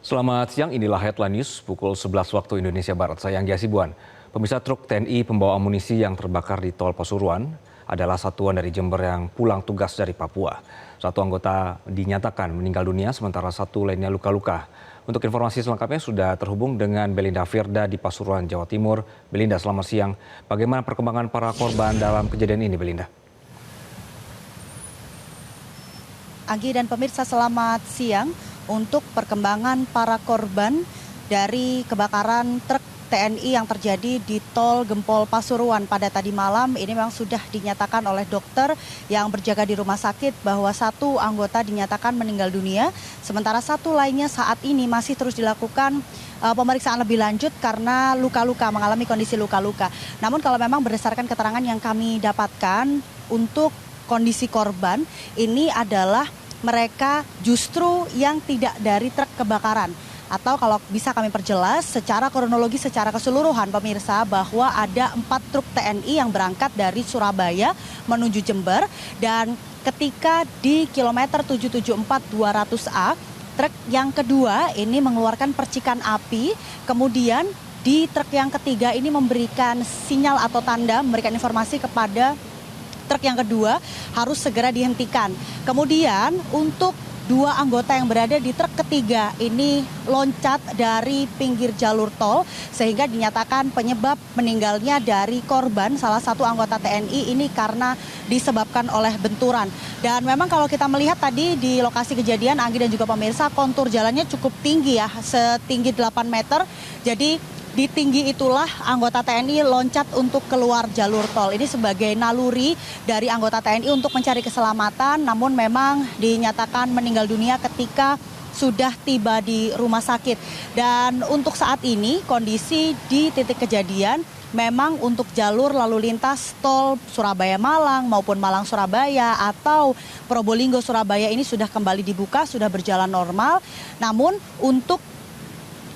Selamat siang, inilah headline news pukul 11 waktu Indonesia Barat. Saya Anggi Hasibuan. Pemirsa, truk TNI pembawa amunisi yang terbakar di tol Pasuruan adalah satuan dari Jember yang pulang tugas dari Papua. Satu anggota dinyatakan meninggal dunia, sementara satu lainnya luka-luka. Untuk informasi selengkapnya sudah terhubung dengan Belinda Firda di Pasuruan, Jawa Timur. Belinda, selamat siang. Bagaimana perkembangan para korban dalam kejadian ini, Belinda? Anggi dan pemirsa, selamat siang. Untuk perkembangan para korban dari kebakaran truk TNI yang terjadi di tol Gempol Pasuruan pada tadi malam, ini memang sudah dinyatakan oleh dokter yang berjaga di rumah sakit bahwa satu anggota dinyatakan meninggal dunia, sementara satu lainnya saat ini masih terus dilakukan pemeriksaan lebih lanjut karena luka-luka, mengalami kondisi luka-luka. Namun kalau memang berdasarkan keterangan yang kami dapatkan untuk kondisi korban ini adalah mereka justru yang tidak dari truk kebakaran. Atau kalau bisa kami perjelas secara kronologi, secara keseluruhan pemirsa, bahwa ada 4 truk TNI yang berangkat dari Surabaya menuju Jember. Dan ketika di kilometer 774 200A, truk yang kedua ini mengeluarkan percikan api. Kemudian di truk yang ketiga ini memberikan sinyal atau tanda, memberikan informasi kepada truk yang kedua harus segera dihentikan. Kemudian untuk dua anggota yang berada di truk ketiga ini loncat dari pinggir jalur tol sehingga dinyatakan penyebab meninggalnya dari korban salah satu anggota TNI ini karena disebabkan oleh benturan. Dan memang kalau kita melihat tadi di lokasi kejadian, Anggi dan juga pemirsa, kontur jalannya cukup tinggi ya, setinggi 8 meter. Jadi di tinggi itulah anggota TNI loncat untuk keluar jalur tol. Ini sebagai naluri dari anggota TNI untuk mencari keselamatan, namun memang dinyatakan meninggal dunia ketika sudah tiba di rumah sakit. Dan untuk saat ini kondisi di titik kejadian memang untuk jalur lalu lintas tol Surabaya-Malang maupun Malang-Surabaya atau Probolinggo-Surabaya ini sudah kembali dibuka, sudah berjalan normal. Namun untuk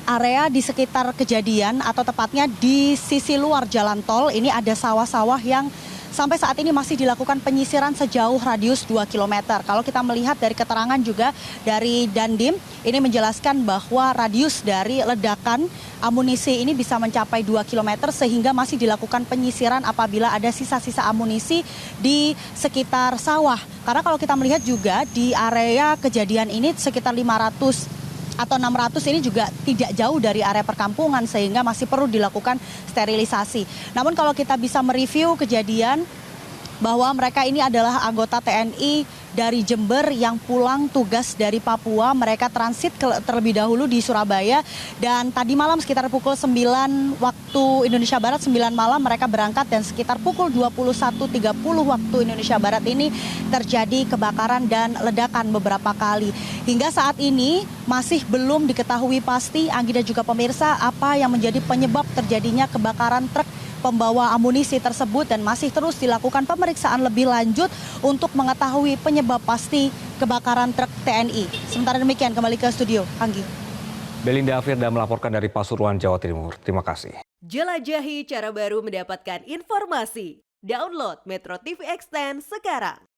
area di sekitar kejadian atau tepatnya di sisi luar jalan tol ini ada sawah-sawah yang sampai saat ini masih dilakukan penyisiran sejauh radius 2 km. Kalau kita melihat dari keterangan juga dari Dandim, ini menjelaskan bahwa radius dari ledakan amunisi ini bisa mencapai 2 km sehingga masih dilakukan penyisiran apabila ada sisa-sisa amunisi di sekitar sawah. Karena kalau kita melihat juga di area kejadian ini sekitar 500 atau 600 ini juga tidak jauh dari area perkampungan sehingga masih perlu dilakukan sterilisasi. Namun kalau kita bisa mereview kejadian bahwa mereka ini adalah anggota TNI dari Jember yang pulang tugas dari Papua. Mereka transit terlebih dahulu di Surabaya dan tadi malam sekitar pukul 9 waktu Indonesia Barat, 9 malam mereka berangkat dan sekitar pukul 21.30 waktu Indonesia Barat ini terjadi kebakaran dan ledakan beberapa kali. Hingga saat ini masih belum diketahui pasti, Anggi dan juga pemirsa, apa yang menjadi penyebab terjadinya kebakaran truk pembawa amunisi tersebut dan masih terus dilakukan pemeriksaan lebih lanjut untuk mengetahui penyebab pasti kebakaran truk TNI. Sementara demikian kembali ke studio, Anggi. Belinda Firda melaporkan dari Pasuruan, Jawa Timur. Terima kasih. Jelajahi cara baru mendapatkan informasi. Download Metro TV Extend sekarang.